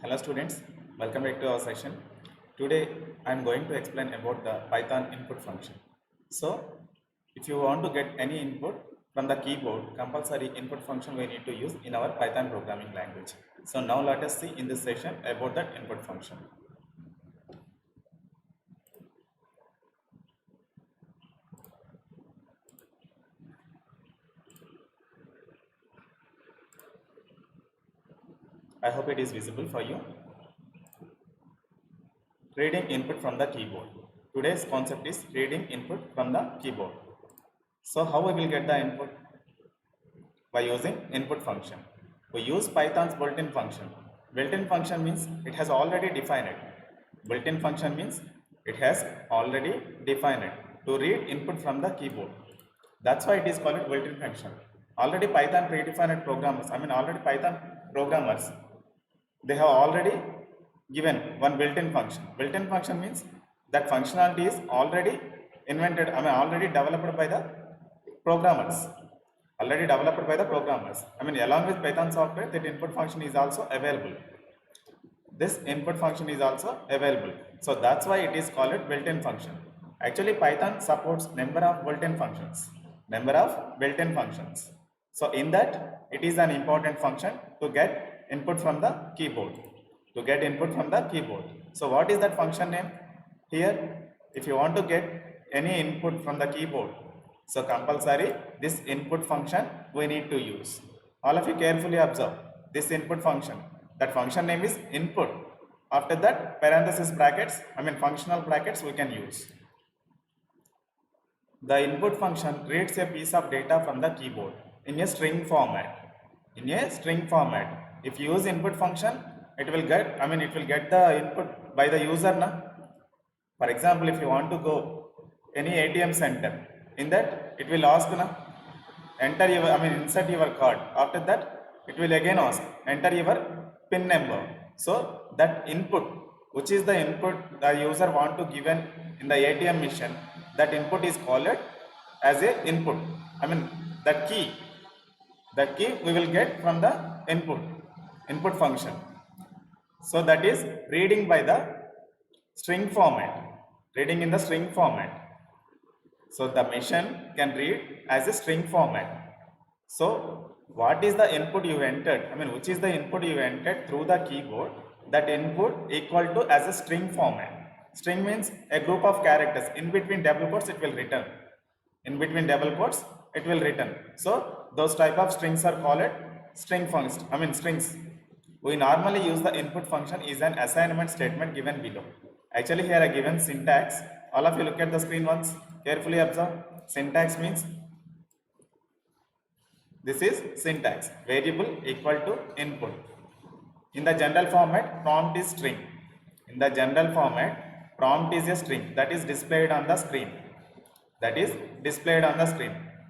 Hello students, welcome back to our session. Today I am going to explain about the Python input function. So if you want to get any input from the keyboard, compulsory input function we need to use in our Python programming language. So now let us see in this session about that input function. I hope it is visible for you. Reading input from the keyboard. Today's concept is reading input from the keyboard. So how we will get the input? By using input function. We use Python's built-in function. Built-in function means it has already defined it. Built-in function means it has already defined it to read input from the keyboard. That's why it is called built-in function. Already Python predefined programmers, already Python programmers, they have already given one built-in function. Built-in function means that functionality is already invented, already developed by the programmers. Along with Python software, that input function is also available. This input function is also available. So that's why it is called built-in function. Actually, Python supports number of built-in functions. So in that, it is an important function to get input from the keyboard. So what is that function name? Here, if you want to get any input from the keyboard, so compulsory this input function we need to use. All of you carefully observe this input function. That function name is input. After that, parenthesis brackets, functional brackets we can use. The input function reads a piece of data from the keyboard in a string format. If you use input function, it will get the input by the user na. For example, if you want to go any ATM center, in that it will ask na, enter your insert your card. After that, it will again ask enter your PIN number. So that input, which is the input the user want to given in the ATM machine, that input is called as a input. That key we will get from the input function. So that is reading by the string format, reading in the string format. So the machine can read as a string format. So what is the input you entered? Which is the input you entered through the keyboard? That input equal to as a string format. String means a group of characters. In between double quotes it will return. So those type of strings are called string functions. Strings. We normally use the input function is an assignment statement given below. Actually here I given syntax. All of you look at the screen once. Carefully observe. Syntax means this is syntax. Variable equal to input. In the general format, prompt is string. Prompt is a string that is displayed on the screen.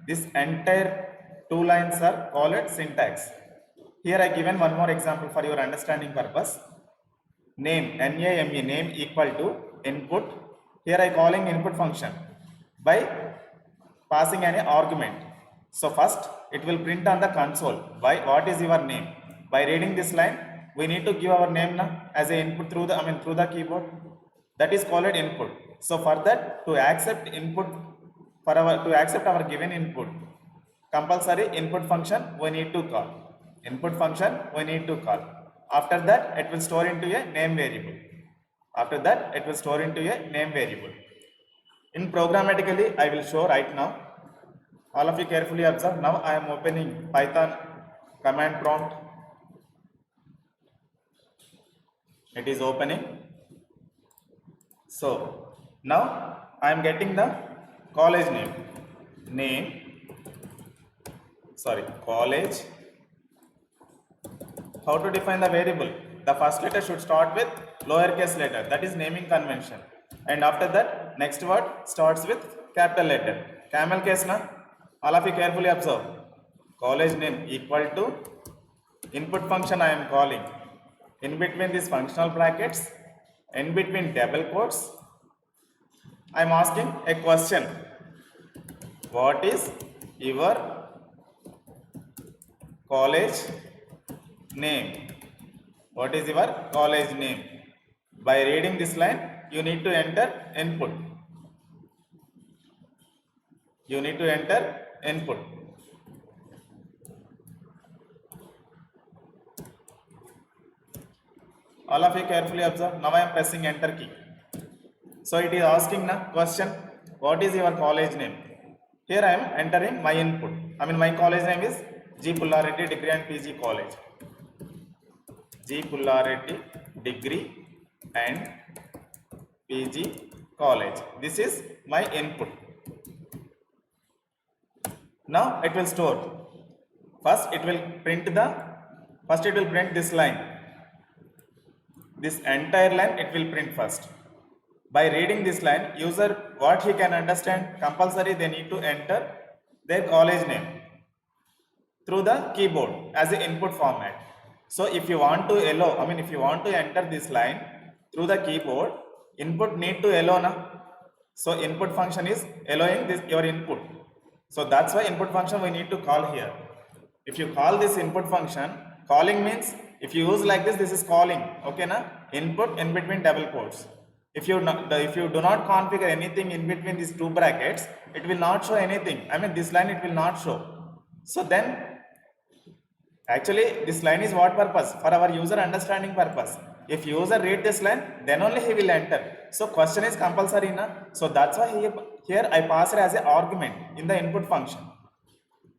This entire two lines are called syntax. Here I given one more example for your understanding purpose. Name, N-A-M-E, name equal to input. Here I calling input function by passing an argument. So first it will print on the console what is your name. By reading this line, we need to give our name as an input through the keyboard. That is called input. So for that, to accept our given input, compulsory input function we need to call. After that, it will store into a name variable. In programmatically, I will show right now. All of you carefully observe. Now I am opening Python command prompt. It is opening. So now I am getting the college name. College. How to define the variable? The first letter should start with lowercase letter, that is naming convention. And after that, next word starts with capital letter. Camel case na? All of you carefully observe. College name equal to input function I am calling. In between these functional brackets, in between double quotes, I am asking a question. What is your college name? What is your college name? By reading this line, you need to enter input. You need to enter input. All of you carefully observe. Now I am pressing enter key. So it is asking na question, what is your college name? Here I am entering my input. I mean my college name is G. Pullareddy Degree and PG College. G. Pullareddy Degree and PG College. This is my input. Now it will store. First it will print this line. This entire line it will print first. By reading this line, user what he can understand, compulsory they need to enter their college name through the keyboard as an input format. So if you want to if you want to enter this line through the keyboard, input need to allow na. So input function is allowing this your input. So that's why input function we need to call here. If you call this input function, calling means if you use like this is calling, okay na? Input in between double quotes. If you do not configure anything in between these two brackets, it will not show anything. I mean this line it will not show. So then actually this line is what purpose? For our user understanding purpose. If user read this line, then only he will enter. So question is compulsory na. So that's why here I pass it as an argument in the input function.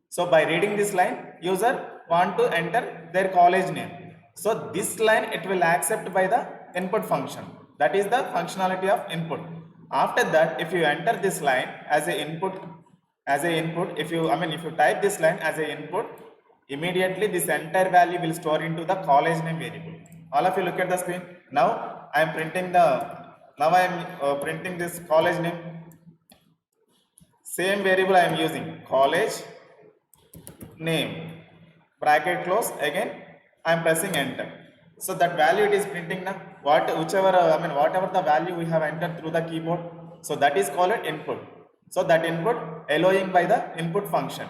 So by reading this line, user want to enter their college name. So this line it will accept by the input function. That is the functionality of input. After that, if you enter this line as a input, if you type this line as a input, immediately this entire value will store into the college name variable. All of you look at the screen. Now I am printing printing this college name. Same variable I am using, college name, bracket close, again I am pressing enter. So that value it is printing now. Whatever the value we have entered through the keyboard, so that is called input. So that input allowing by the input function.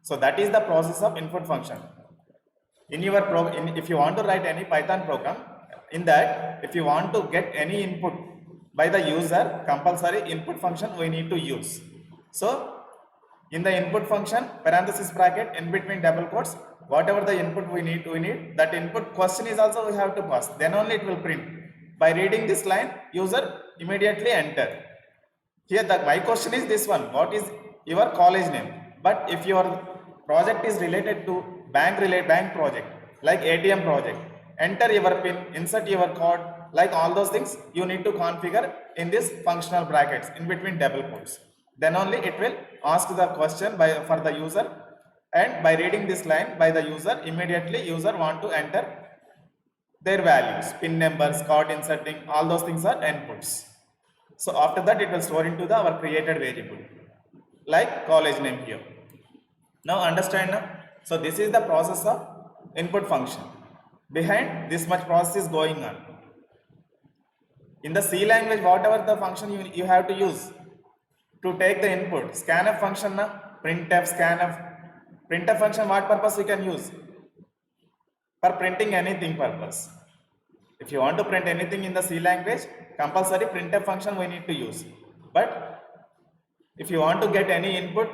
So that is the process of input function. In your program, if you want to write any Python program, in that if you want to get any input by the user, compulsory input function we need to use. So in the input function, parenthesis bracket in between double quotes, whatever the input we need that input question is also we have to pass, then only it will print. By reading this line, user immediately enter. Here my question is this one, what is your college name? But if your project is related to bank project like ATM project, enter your pin, insert your code, like all those things you need to configure in this functional brackets in between double quotes. Then only it will ask the question for the user, and by reading this line by the user, immediately user want to enter their values, pin numbers, code inserting, all those things are inputs. So after that it will store into our created variable like college name here. Now understand now? So this is the process of input function. Behind this much process is going on. In the C language, whatever the function you have to use to take the input, scanf function na, printf, scanf. Printf function what purpose we can use? For printing anything purpose. If you want to print anything in the C language, compulsory printf function we need to use. But if you want to get any input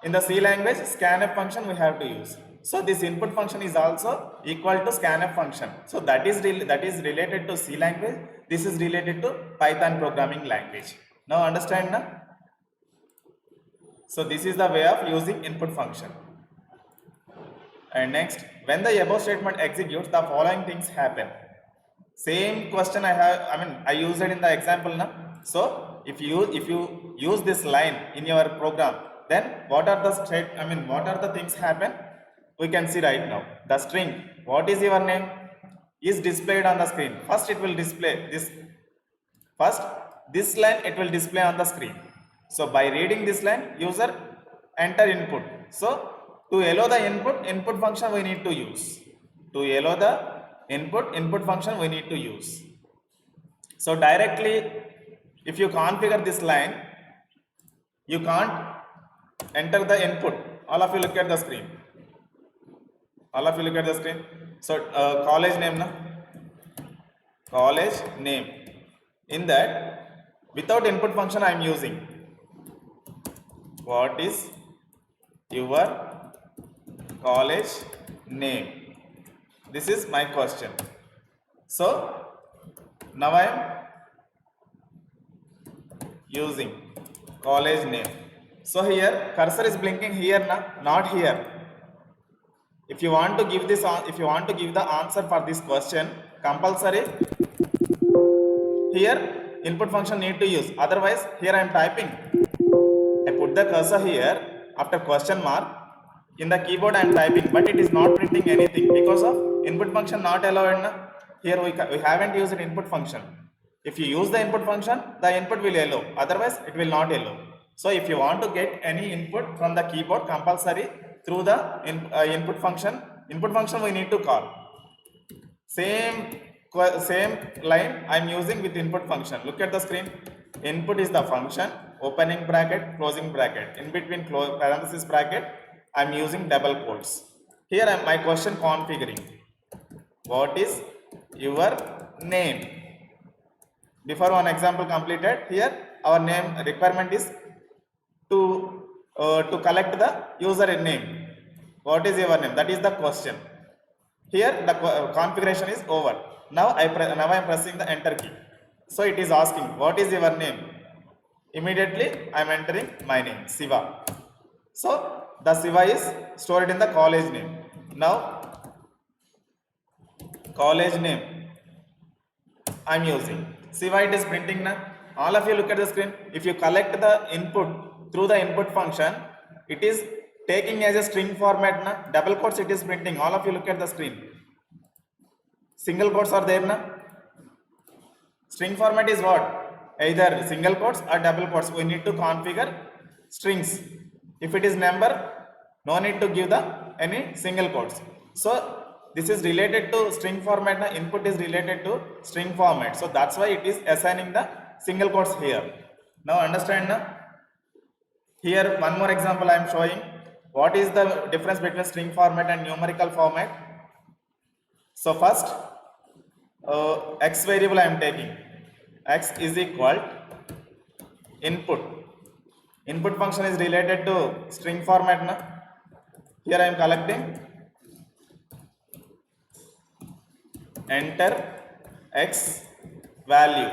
in the C language, scanf function we have to use. So this input function is also equal to scanf function. So that is related to C language. This is related to Python programming language. Now understand na? So this is the way of using input function. And next, when the above statement executes, the following things happen. Same question I used it in the example now. So if you use this line in your program, then what are the things happen? We can see right now. The string, what is your name, is displayed on the screen. First it will display this. First this line it will display on the screen. So by reading this line, user enter input. So to allow the input function we need to use. To allow the input function we need to use. So directly if you configure this line, you can't enter the input. All of you look at the screen. All of you look at the screen. So college name na, college name. In that, without input function I am using what is your college name. This is my question. So now I am using college name. So here cursor is blinking here na, not here. If you want to give this, if you want to give the answer for this question, compulsory here input function need to use. Otherwise here I am typing. I put the cursor here after question mark. In the keyboard I am typing, but it is not printing anything because of input function not allowed na. Here we haven't used an input function. If you use the input function, the input will allow. Otherwise it will not allow. So if you want to get any input from the keyboard, compulsory through the input function we need to call. Same line I am using with input function. Look at the screen. Input is the function, opening bracket, closing bracket. In between parenthesis bracket, I am using double quotes. Here I am my question configuring. What is your name? Before one example completed, here our name requirement is to collect the user name. What is your name? That is the question. Here the configuration is over. Now I am pressing the enter key. So it is asking what is your name. Immediately I am entering my name, Siva. So the Siva is stored in the college name. Now college name I am using. See why it is printing now? All of you look at the screen. If you collect the input through the input function, it is taking as a string format na. Double quotes it is printing. All of you look at the screen. Single quotes are there na. String format is what? Either single quotes or double quotes. We need to configure strings. If it is number, no need to give the any single quotes. So this is related to string format na. Input is related to string format. So that's why it is assigning the single quotes here. Now understand na? Here one more example I am showing. What is the difference between string format and numerical format? So first x variable I am taking. X is equal input. Input function is related to string format na. Here I am collecting enter x value.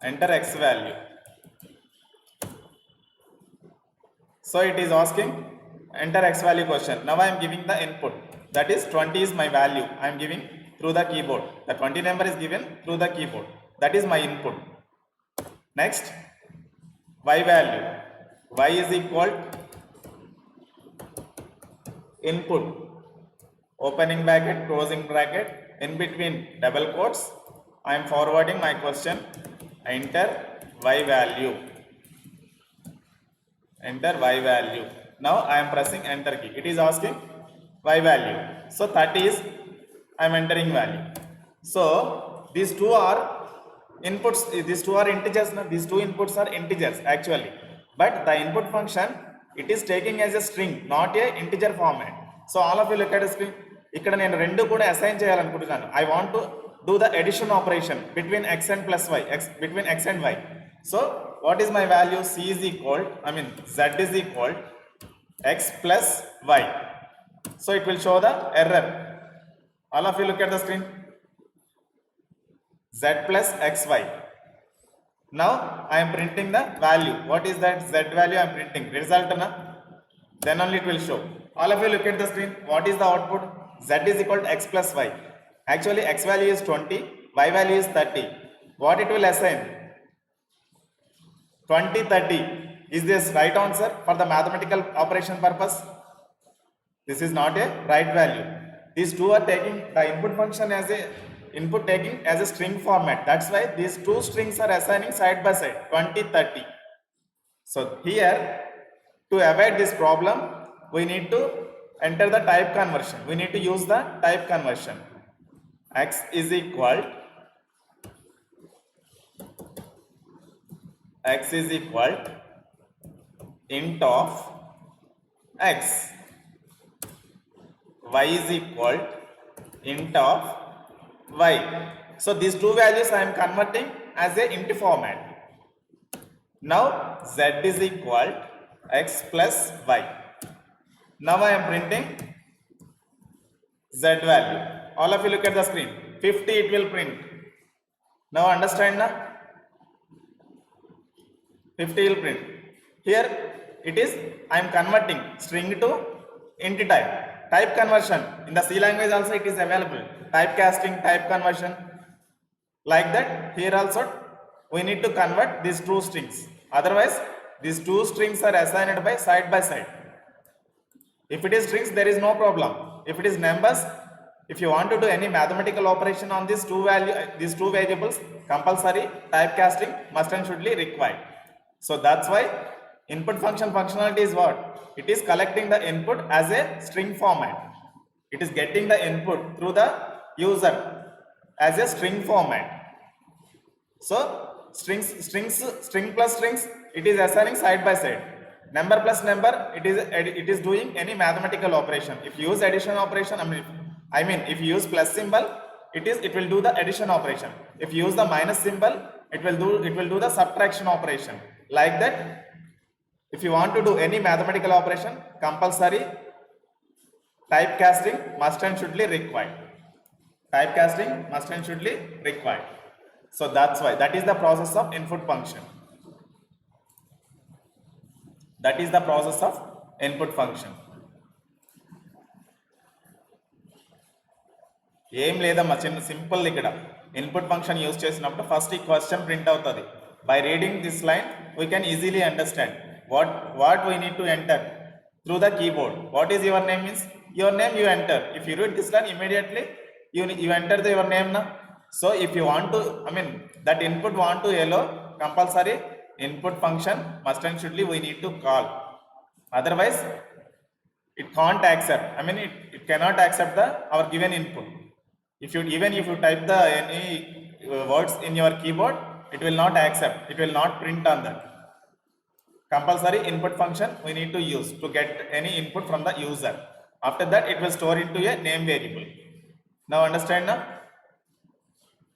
Enter x value. So it is asking enter x value question. Now I am giving the input. That is 20 is my value. I am giving through the keyboard. The 20 number is given through the keyboard. That is my input. Next, y value. Y is equal input. Opening bracket, closing bracket. In between double quotes, I am forwarding my question. Enter y value. Enter y value. Now I am pressing enter key. It is asking y value. So 30 is I am entering value. So these two are inputs. These two are integers. These two inputs are integers actually. But the input function it is taking as a string, not a integer format. So all of you look at the screen. ఇక్కడ నేను రెండు కూడా assign చేయాలనుకుంటున్నాను. I want to do the addition operation between x and plus y, between x and y. So what is my value? Z is equal x plus y. So it will show the error. All of you look at the screen. Z plus xy. Now I am printing the value. What is that z value I am printing? Result na? Then only it will show. All of you look at the screen. What is the output? Z is equal to x plus y. Actually x value is 20, y value is 30. What it will assign? 20, 30. Is this right answer for the mathematical operation purpose? This is not a right value. These two are taking the input function as a input taking as a string format. That's why these two strings are assigning side by side 20, 30. So here to avoid this problem, we need to enter the type conversion. We need to use the type conversion. X is equal int of x. y is equal int of y. So these two values I am converting as a int format. Now z is equal x plus y. Now I am printing z value. All of you look at the screen. 50 it will print. Now understand na? 50 will print. Here it is I am converting string to int type. Type conversion in the C language also it is available. Typecasting, type conversion. Like that here also we need to convert these two strings. Otherwise these two strings are assigned by side. If it is strings there is no problem. If it is numbers, if you want to do any mathematical operation on these two variables, compulsory typecasting must and should be required. So that's why input function functionality is what? It is collecting the input as a string format. It is getting the input through the user as a string format. So string plus strings, it is assigning side by side. Number plus number, it is doing any mathematical operation. If you use addition operation, I mean if you use plus symbol, it will do the addition operation. If you use the minus symbol, it will do the subtraction operation. Like that, if you want to do any mathematical operation, compulsory typecasting must and should be required. Typecasting must and should be required. So that's why that is the process of input function. That is the process of input function. ఏం లేదమ్మా చిన్న simple ఇక్కడ input function use చేసినప్పుడు first ఈ question print అవుతుంది. By reading this line we can easily understand what we need to enter through the keyboard. What is your name means your name you enter. If you read this line immediately you enter your name na. So if you want to that input want to allow, compulsory input function must and should we need to call. Otherwise it can't accept, it cannot accept our given input. If you type the any words in your keyboard, it will not accept, it will not print on that. Compulsory input function we need to use to get any input from the user. After that it will store into a name variable. Now understand now?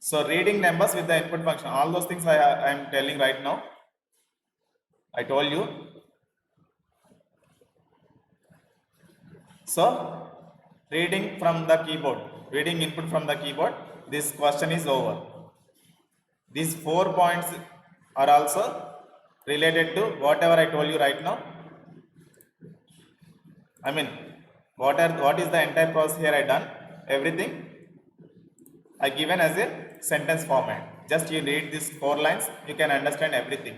So reading numbers with the input function, all those things I am telling right now, I told you. So reading from the keyboard, reading input from the keyboard, this question is over. These 4 points are also related to whatever I told you right now. What is the entire process here I done? Everything I given as a sentence format. Just you read these 4 lines, you can understand everything.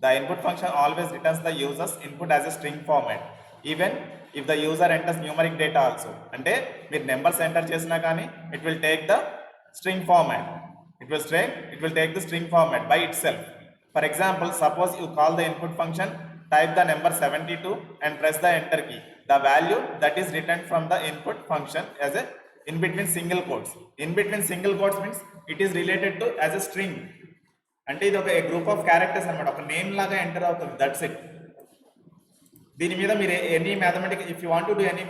The input function always returns the user's input as a string format, even if the user enters numeric data also. Ante meer numbers enter chesina gaani it will take the string format. It will take the string format by itself. For example, suppose you call the input function, type the number 72 and press the enter key. The value that is returned from the input function as a in between single quotes. In between single quotes means it is related to as a string. అంటే ఇది ఒక group of characters అన్నమాట, ఒక name లాగా enter అవుతుంది. That's it. దీని మీద మీరు any mathematical, if you want to do any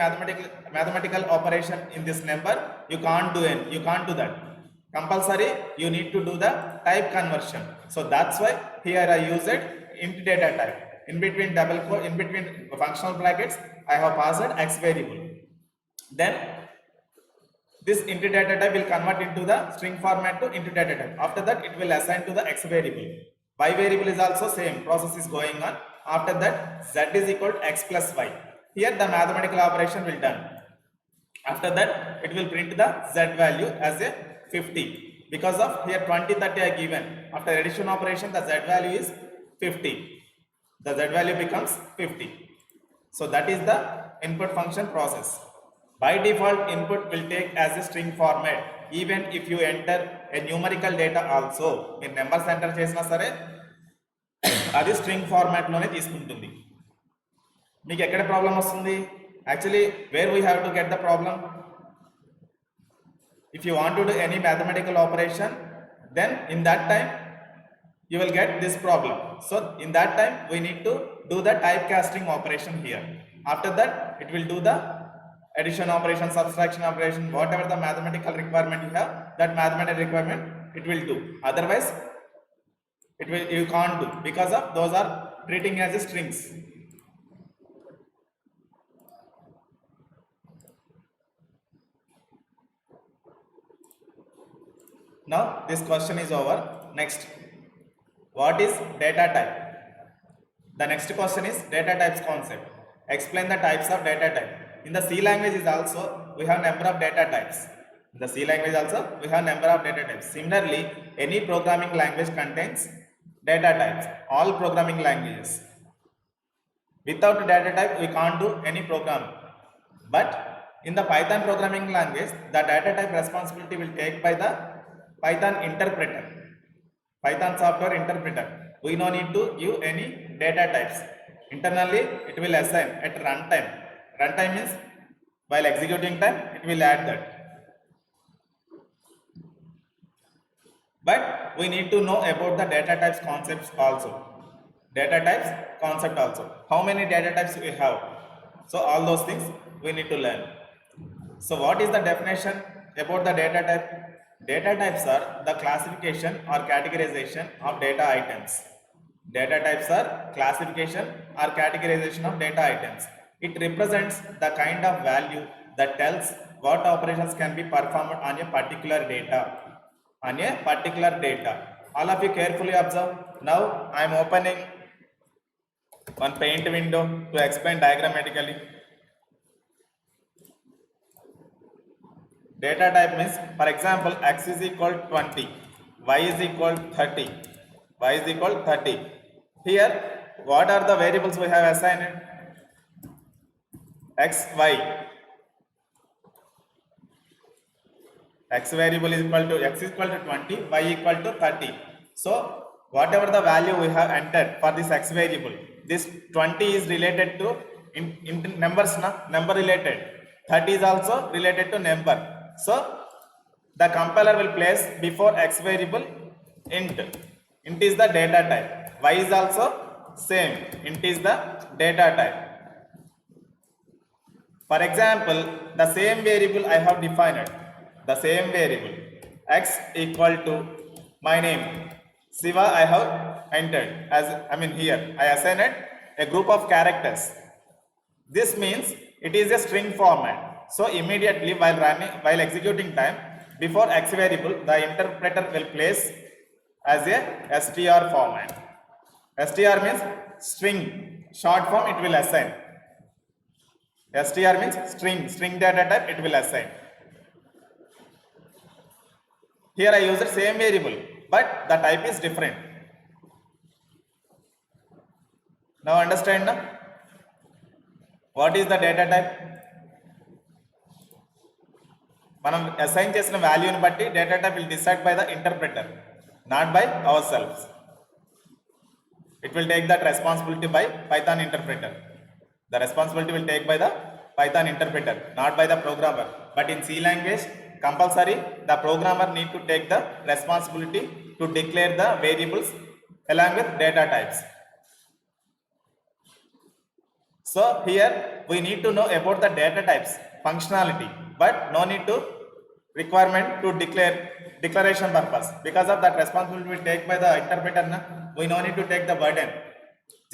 mathematical operation in this number, you can't do that. Compulsory you need to do the type conversion. So that's why here I used int data type. In between double quote, in between functional brackets, I have passed x variable. Then this int data type will convert into the string format to int data type. After that it will assign to the x variable. Y variable is also same process is going on. After that z is equal to x plus y. Here the mathematical operation will done. After that it will print the z value as a 50, because of here 20 30 I given. After addition operation the z value is 50. The z value becomes 50. So that is the input function process. By default input will take as a string format, even if you enter a numerical data also. మీరు numbers enter చేసినా సరే అది string format లోనే తీసుకుంటుంది. మీకు ఎక్కడ problem వస్తుంది? Actually where we have to get the problem. If you want to do any mathematical operation, then in that time you will get this problem. So in that time we need to do the typecasting operation here. After that it will do the addition operation, subtraction operation, whatever the mathematical requirement you have, that mathematical requirement it will do. Otherwise, you can't do, because of those are treating as strings. Now this question is over. Next, what is data type? The next question is data types concept. Explain the types of data type. In the C language is also we have number of data types. In the C language also we have number of data types. Similarly, any programming language contains data types. All programming languages. Without data type we can't do any program. But in the Python programming language, the data type responsibility will take by the Python interpreter. Python software interpreter. We no need to give any data types. Internally, it will assign at runtime. Runtime means while executing time, it will add that. But we need to know about the data types concepts also. Data types concept also. How many data types we have? So all those things we need to learn. So what is the definition about the data type? Data types are the classification or categorization of data items. Data types are classification or categorization of data items. It represents the kind of value that tells what operations can be performed on a particular data. All of you carefully observe. Now I am opening one paint window to explain diagrammatically. Data type means, for example, x is equal 20, y is equal 30, y is equal 30. Here, what are the variables we have assigned? X, y. X variable is equal to, x is equal to 20, y equal to 30. So, whatever the value we have entered for this x variable, this 20 is related to in numbers, number related. 30 is also related to number. So, the compiler will place before x variable int. Int is the data type. Y is also same. Int is the data type. For example, the same variable I have defined. The same variable x equal to my name Siva I have entered as here I assigned a group of characters. This means it is a string format. So immediately while executing time, before x variable, the interpreter will place as a str format. Str means string, short form it will assign. Str means string data type it will assign. Here I use the same variable, but the type is different. Now understand now? What is the data type? మనం assign చేసిన వాల్యూని బట్టి data type will decide by the interpreter, not by our selfs. It will take that responsibility by Python interpreter. The responsibility will take by the Python interpreter, not by the programmer. But in C language, compulsory the programmer need to take the responsibility to declare the variables along with data types. So here we need to know about the data types functionality, but no need to requirement to declaration purpose. Because of that responsibility will take by the interpreter, we no need to take the burden.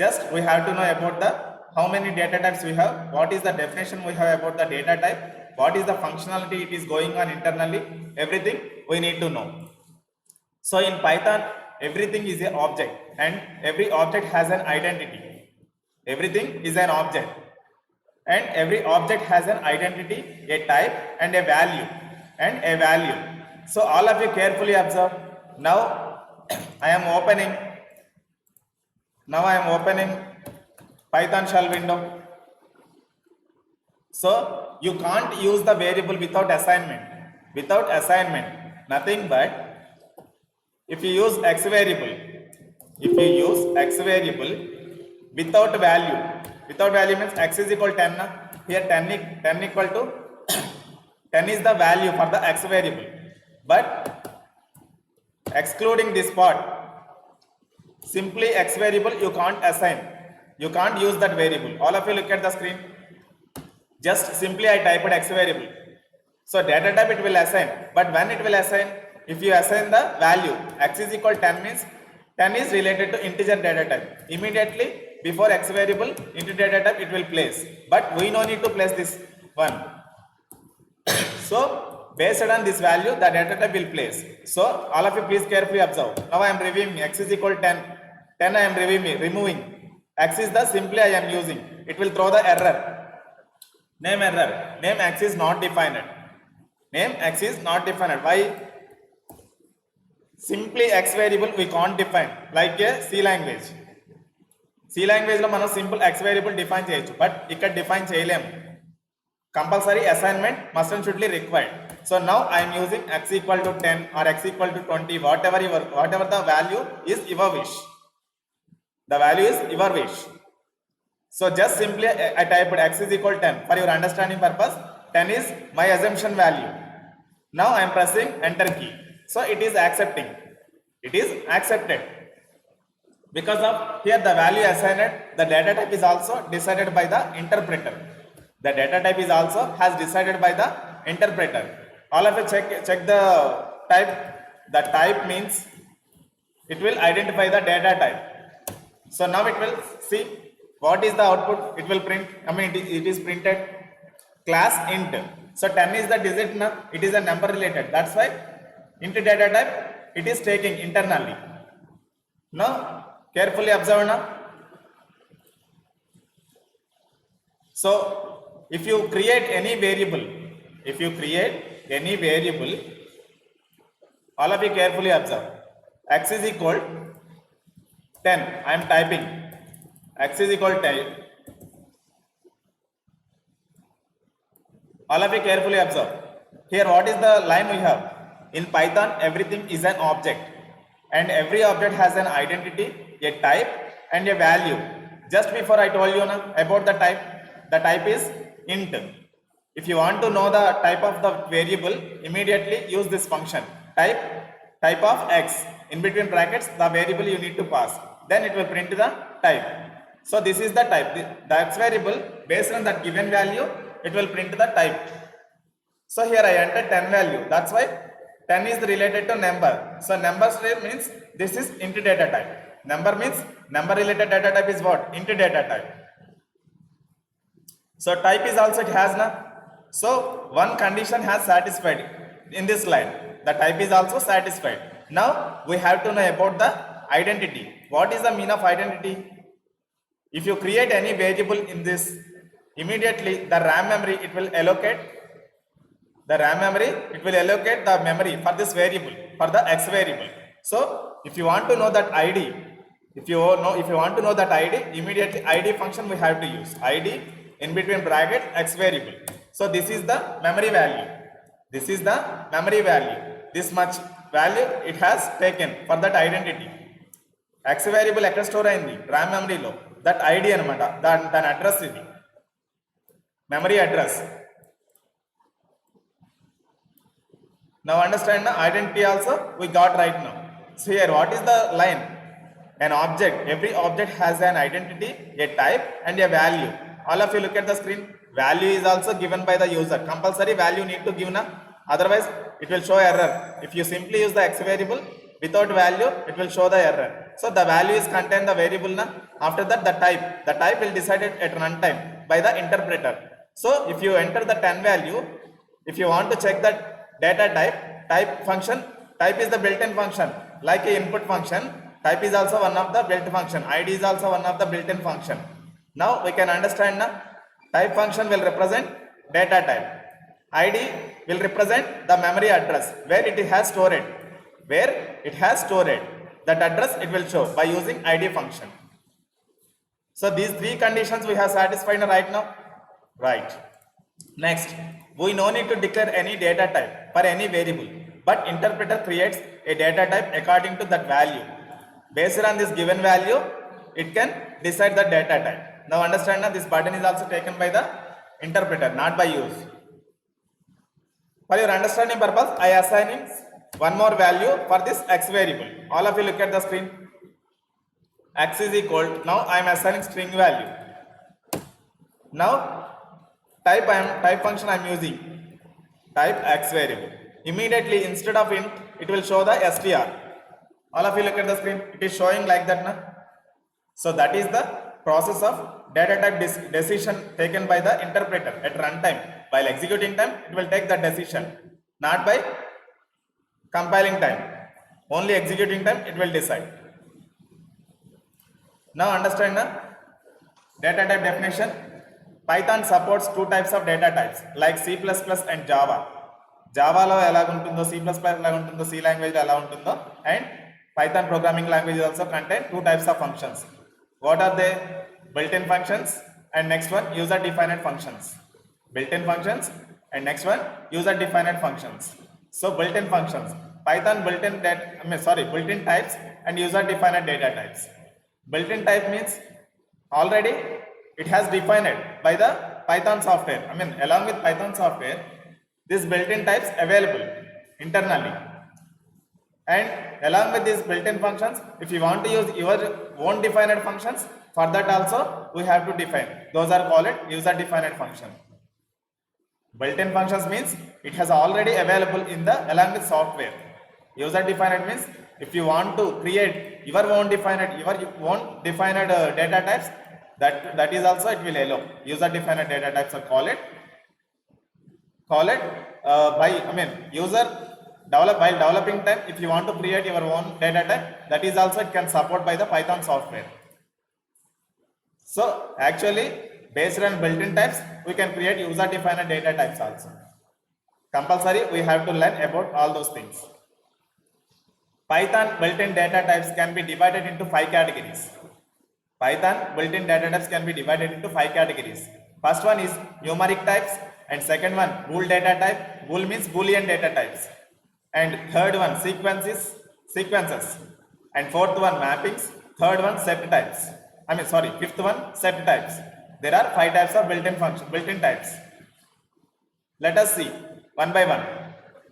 Just we have to know about the how many data types we have, what is the definition we have about the data type, what is the functionality it is going on internally, everything we need to know. So in Python, everything is an object and every object has an identity. Everything is an object and every object has an identity, a type and a value So all of you carefully observe. Now I am opening Python shell window. So you can't use the variable without assignment. Nothing but if you use x variable without value means x is equal to 10. Here 10 equal to 10 is the value for the x variable. But excluding this part, simply x variable you can't assign. You can't use that variable. All of you look at the screen. Just simply I typed x variable. So data type it will assign, but when it will assign, if you assign the value x is equal 10 means 10 is related to integer data type. Immediately before x variable into data type it will place, but we no need to place this one. So based on this value the data type will place. So all of you please carefully observe. Now I am reviewing x is equal 10. 10 I am removing. X is the simply I am using. It will throw the error. Name error. Name x is not defined. Name x is not defined. Why? Simply x variable we can't define like a C language. C language లో మనం simple x variable define చేయొచ్చు, but ఇక్కడ define చేయలేము. Compulsory assignment must and surely required. So now I'm using x equal to 10 or x equal to 20, whatever the value is your wish. The value is your wish. So just simply I typed x is equal 10 for your understanding purpose. 10 is my assumption value. Now I am pressing enter key. So it is accepting. It is accepted. Because of here the value assigned, the data type is also decided by the interpreter. The data type is also has decided by the interpreter. All of you check the type. The type means it will identify the data type. So now it will see what is the output. It will print, it is printed class int. So 10 is the digit now, it is a number related. That's why int data type it is taking internally. Now carefully observe now. So if you create any variable, all of you carefully observe. X is equal 10. I am typing x is equal 10. All of you carefully observe. Here what is the line we have? In Python everything is an object and every object has an identity, a type and a value. Just before I told you now about the type. The type is int. If you want to know the type of the variable, immediately use this function type of x. In between brackets the variable you need to pass, then it will print the type. So this is the type. The x variable based on that given value it will print the type. So here I entered 10 value, that's why 10 is related to number. So number means this is int data type. Number means number related data type is what? Int data type. So type is also it has now. So one condition has satisfied in this line. The type is also satisfied. Now we have to know about the identity. What is the meaning of identity? If you create any variable in this, immediately the RAM memory it will allocate the memory for this variable, for the x variable. So if you want to know that ID, if you want to know that ID, immediately ID function we have to use. ID in between bracket x variable. So this is the memory value. This much value it has taken for that identity. X variable ఎక్కడ store అయింది? RAM మెమరీలో. That ID అనమాట, దాని address ఇది, memory address. Now understand the identity also we got right now. So here what is the line? An object. Every object has an identity, a type and a value. All of you look at the screen. Value is also given by the user. Compulsory value need to give na. Otherwise it will show error. If you simply use the x variable without value, it will show the error. So the value is contain the variable na. After that the type will decided at runtime by the interpreter. So if you enter the 10 value, if you want to check that data type function, type is the built-in function like a input function. Type is also one of the built function. ID is also one of the built-in function. Now we can understand na. Type function will represent data type. ID will represent the memory address where it has stored. That address it will show by using ID function. So these three conditions we have satisfied right now. Right. Next, we no need to declare any data type for any variable, but interpreter creates a data type according to that value. Based on this given value, it can decide the data type. Now understand that this button is also taken by the interpreter, not by use. For your understanding purpose, I assigning one more value for this x variable. All of you look at the screen. X is equal, now I am assigning string value. Now type function I am using, type x variable. Immediately instead of int, it will show the str. All of you look at the screen, it is showing like that now. So that is the process of data type decision taken by the interpreter at runtime. While executing time, it will take the decision, not by compiling time. Only executing time, it will decide. Now understand now? Data type definition. Python supports two types of data types like C++ and Java. జావాలో ఎలాగుంటుందో C++ ఎలాగుంటుందో C లాంగ్వేజ్లో ఎలా ఉంటుందో and Python programming language also contain two types of functions. What are they? built-in functions and next one user defined functions. Built-in functions and next one user defined functions. So built-in functions, Python built-in types and user defined data types. Built-in type means already it has defined by the Python software. Along with Python software, this built-in types available internally. And along with these built-in functions, if you want to use your own defined functions, for that also we have to define. Those are called user defined function. Built-in functions means it has already available in the along with software. User defined means if you want to create your own defined data types, that is also it will allow. User defined data types are call it user while developing time. If you want to create your own data type, that is also it can support by the Python software. So actually based on built-in types, we can create user defined data types also. Compulsory we have to learn about all those things. Python built-in data types can be divided into 5 categories. Python built-in data types can be divided into 5 categories. First one is numeric types, and second one bool data type. Bool means boolean data types. And third one sequences. And fourth one mappings. Third one set types. Fifth one set types. There are 5 types of built-in types. Let us see one by one.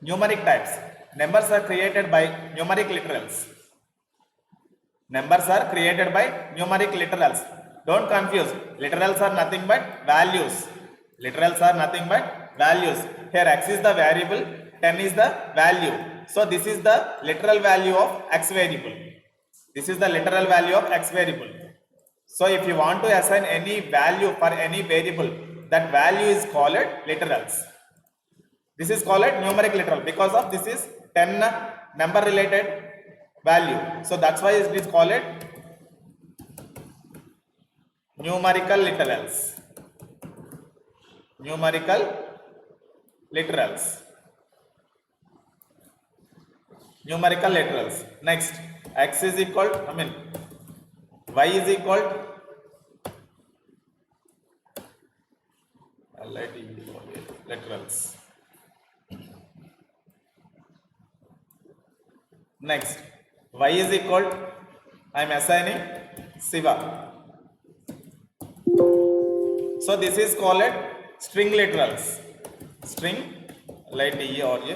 Numeric types. Numbers are created by numeric literals. Numbers are created by numeric literals. Don't confuse. Literals are nothing but values. Literals are nothing but values. Here x is the variable, 10 is the value. So this is the literal value of x variable. This is the literal value of x variable. So if you want to assign any value for any variable, that value is called literals. This is called numeric literal because of this is 10 number related value. So that's why it is called numerical literals. Numerical literals. Numerical literals. Next, x is equal, y is equal, literals. Next, y is equal, I am assigning Siva. So this is called string literals. String, let E or A,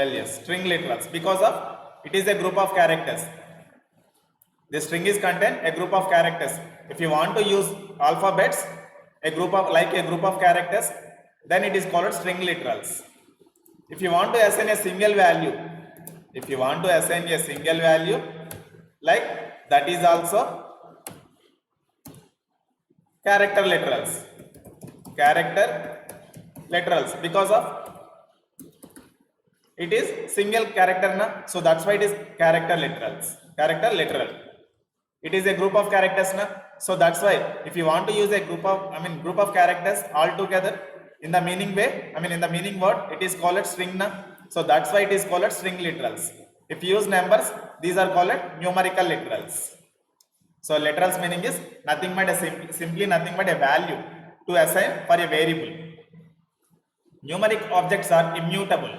ls, string literals, because of it is a group of characters. The string is contain a group of characters. If you want to use alphabets, a group of characters, then it is called string literals. If you want to assign a single value, like that is also character literals. Character literals because of it is single character na, so that's why it is character literals. Character literal. It is a group of characters na, so that's why if you want to use a group of characters all together in the meaning way, in the meaning word, it is called string na, so that's why it is called string literals. If you use numbers, these are called numerical literals. So literals meaning is nothing but simply nothing but a value to assign for a variable. Numeric objects are immutable.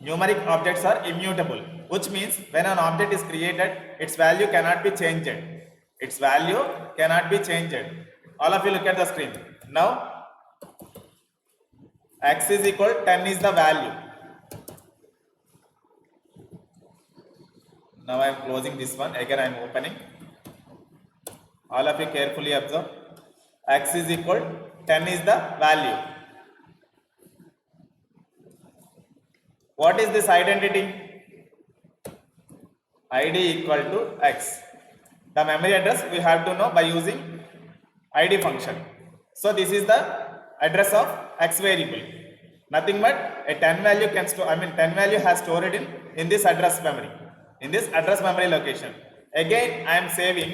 Numeric objects are immutable, which means when an object is created, its value cannot be changed. Its value cannot be changed. All of you look at the screen. Now, x is equal 10 is the value. Now I am closing this one. Again I am opening. All of you carefully observe. X is equal 10 is the value. What is this identity? ID equal to X. The memory address we have to know by using ID function. So this is the address of X variable. Nothing but a 10 value can store, 10 value has stored in this address memory, in this address memory location. Again I am saving,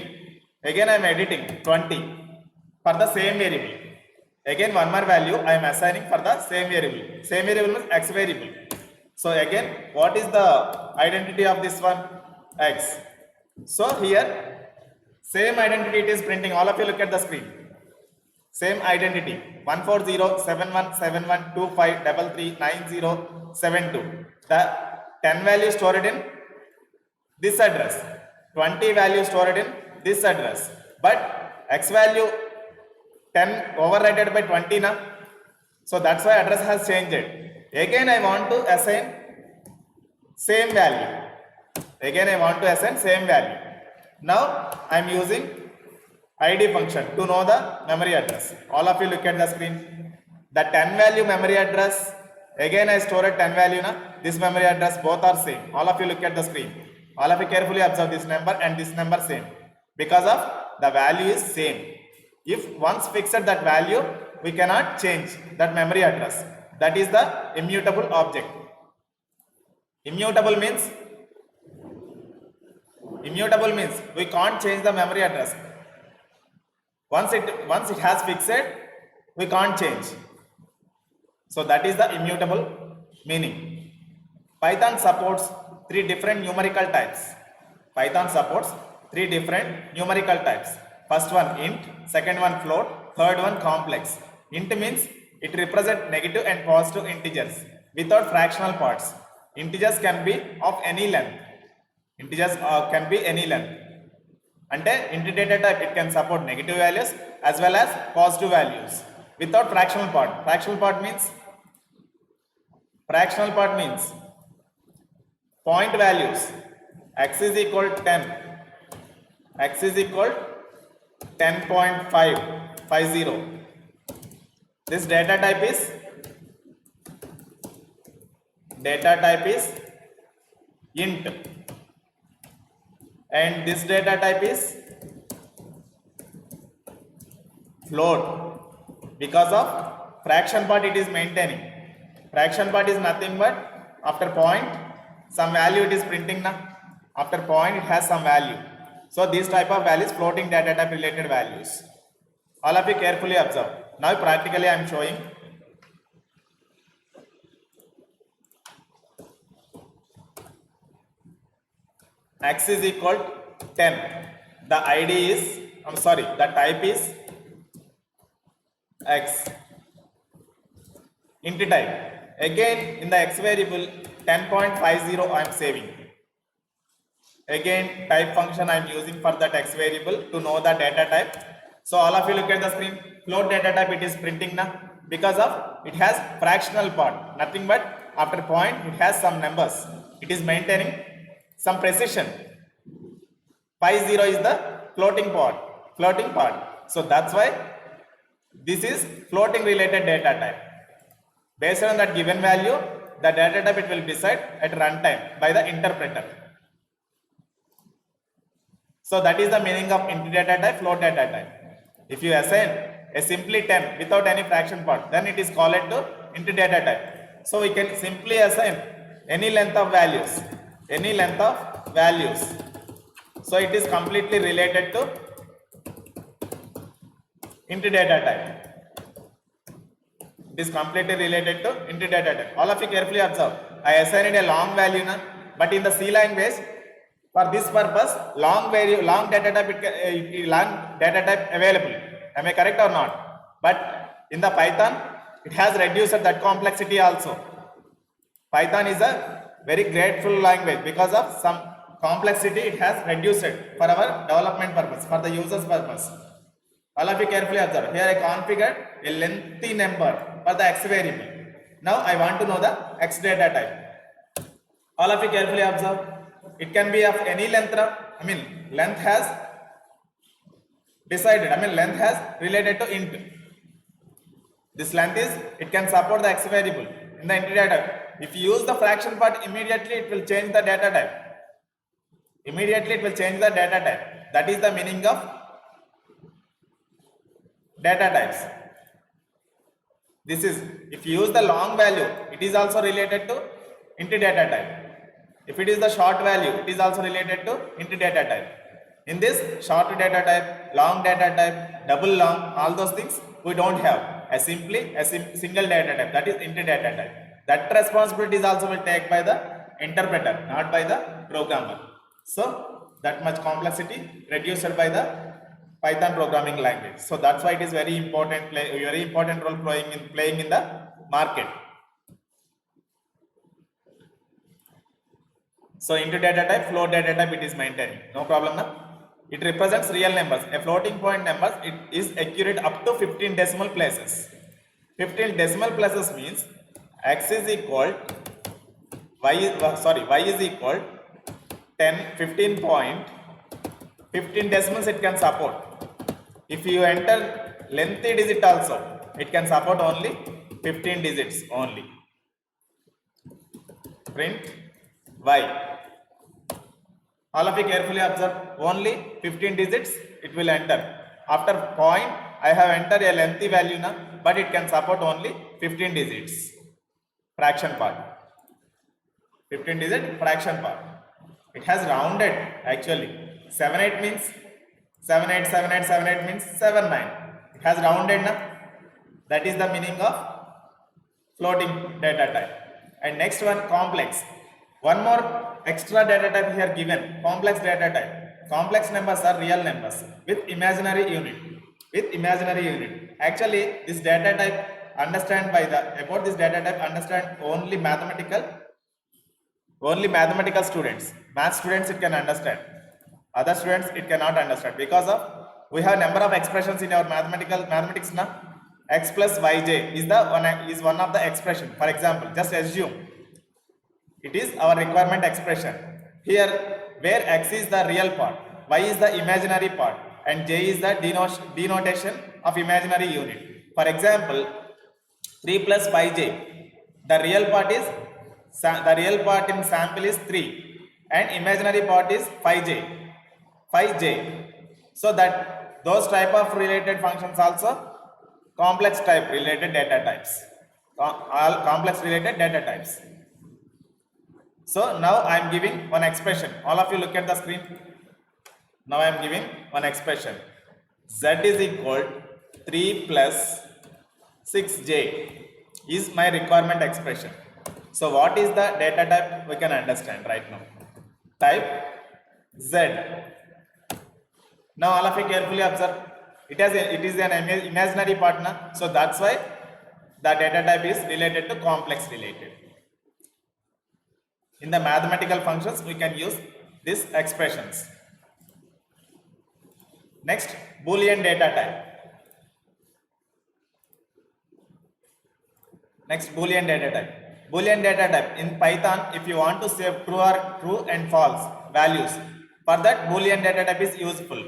again I am editing 20 for the same variable. Again one more value I am assigning for the same variable. Same variable means X variable. So again, what is the identity of this one? X. So here, same identity it is printing. All of you look at the screen. Same identity 140717125339072. The 10 value stored in this address, 20 value stored in this address. But X value 10 overridden by 20 na. So that's why address has changed. Again I want to assign same value. Again I want to assign same value. Now I am using ID function to know the memory address. All of you look at the screen. The 10 value memory address, again I stored 10 value na. This memory address both are same. All of you look at the screen. All of you carefully observe this number and this number same. Because of the value is same. If once fixed that value, we cannot change that memory address. That is the immutable object. Immutable means we can't change the memory address. Once it has fixed, we can't change. So that is the immutable meaning. Python supports 3 different numerical types. Python supports 3 different numerical types. First one int, second one float, third one complex. Int means it represents negative and positive integers without fractional parts. Integers can be of any length. Integers can be any length. Ante int data type it can support negative values as well as positive values without fractional part. Fractional part means point values. X is equal to 10. X is equal to 10.550. This data type is int, and this data type is float. Because of fraction part it is maintaining. Fraction part is nothing but after point some value it is printing now. After point it has some value. So these type of values floating data type related values. All of you carefully observe. Now practically I am showing. X is equal to 10. The ID is, the type is X. Int type. Again in the X variable 10.50 I am saving. Again type function I am using for that X variable to know the data type. So all of you look at the screen. Float data type it is printing now because of it has fractional part. Nothing but after point it has some numbers. It is maintaining some precision. 50 is the floating part. So that's why this is floating related data type. Based on that given value, the data type it will decide at runtime by the interpreter. So that is the meaning of int data type, float data type. If you assign a simply 10 without any fraction part, then it is called to int data type. So we can simply assign any length of values. So it is completely related to int data type. It is completely related to int data type. All of you carefully observe. I assigned a long value now, but in the C language, for this purpose, long data type available. Am I correct or not? But in the Python, it has reduced that complexity also. Python is a very grateful language because of some complexity it has reduced for our development purpose, for the user's purpose. All of you carefully observe. Here I configured a lengthy number for the X variable. Now I want to know the X data type. All of you carefully observe. It can be of any length. Length has decided. Length has related to int. This length is, it can support the x variable in the integer type. If you use the fraction part, immediately it will change the data type. Immediately it will change the data type. That is the meaning of data types. This is, if you use the long value, it is also related to int data type. If it is the short value, it is also related to int data type. In this short data type, long data type, double long, all those things we don't have. As simply a single data type, that is int data type. That responsibility is also will take by the interpreter, not by the programmer. So that much complexity reduced by the Python programming language. So that's why it is very important, very important role playing in the market. So into data type, float data type, it is maintaining, no problem now. It represents real numbers. A floating point number, it is accurate up to 15 decimal places. 15 decimal places means x is equal y is equal 15 point 15 decimals it can support. If you enter lengthy digit also, it can support only 15 digits only. Print y. All of you carefully observe, only 15 digits it will enter. After point, I have entered a lengthy value now, but it can support only 15 digits. Fraction part. 15 digit fraction part. It has rounded actually. 78 means 78, 78, 78 means 79. It has rounded now. That is the meaning of floating data type. And next one, complex. One more extra data type here given, complex data type. Complex numbers are real numbers with imaginary unit. With imaginary unit. Actually, this data type understand by the, about this data type understand only mathematical students. Math students it can understand. Other students it cannot understand because of we have number of expressions in our mathematics now. X plus yj is one of the expression. For example, just assume it is our requirement expression. Here where x is the real part, y is the imaginary part, and j is the denotation of imaginary unit. For example, 3 plus 5j, the real part in sample is 3 and imaginary part is 5j. So that those type of related functions also complex type related data types. All complex related data types. So now I am giving one expression. All of you look at the screen. Now I am giving one expression. Z is equal 3 plus 6j is my requirement expression. So what is the data type we can understand right now. Type Z. Now all of you carefully observe. It is an imaginary partner. So that's why the data type is related to complex related. In the mathematical functions, we can use these expressions. Next, Boolean data type. Next, Boolean data type. Boolean data type. In Python, if you want to save true and false values, for that Boolean data type is useful.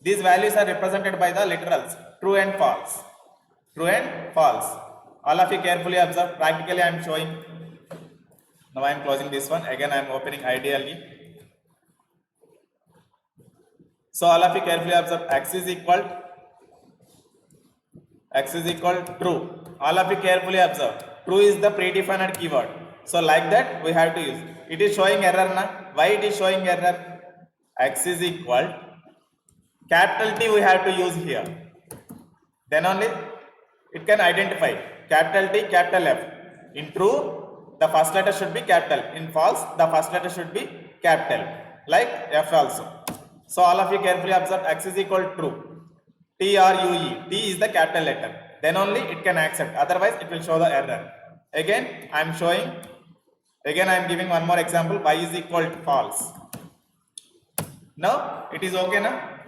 These values are represented by the literals, true and false. True and false. All of you carefully observe. Practically I am showing. Now I am closing this one. Again I am opening ideally. So all of you carefully observe. X is equal true. All of you carefully observe. True is the predefined keyword. So like that we have to use. It is showing error now. Why it is showing error? X is equal. Capital T we have to use here. Then only it can identify capital T, capital F. In true, the first letter should be capital. In false, the first letter should be capital. Like F also. So all of you carefully observe. X is equal to true. TRUE. T is the capital letter. Then only it can accept. Otherwise, it will show the error. Again, I am showing. Again, I am giving one more example. Y is equal to false. Now, it is okay now.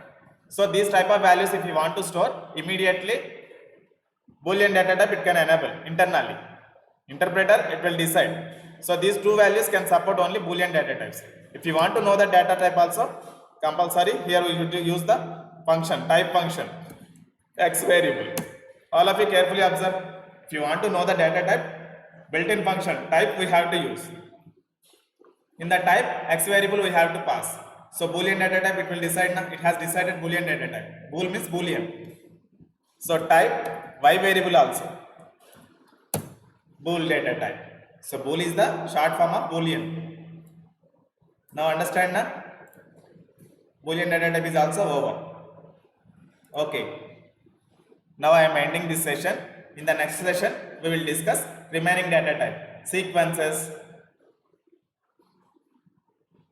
So these type of values if you want to store immediately Boolean data type it can enable internally. Interpreter it will decide. So these two values can support only Boolean data types. If you want to know the data type also compulsory here we should use the function type function x variable. All of you carefully observe. If you want to know the data type, built-in function type we have to use. In the type, x variable we have to pass. So Boolean data type it will decide now. It has decided Boolean data type. Bool means Boolean. So type y variable also. Bool data type. So bool is the short form of Boolean. Now understand na? Boolean data type is also over. Okay. Now I am ending this session. In the next session, we will discuss remaining data type, sequences,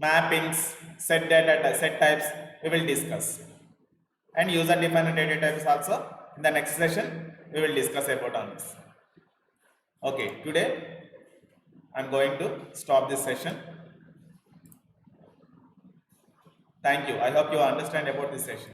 mappings, set types. We will discuss, and user defined data types also. In the next session, we will discuss about on this. Okay. Today, I am going to stop this session. Thank you. I hope you understand about this session.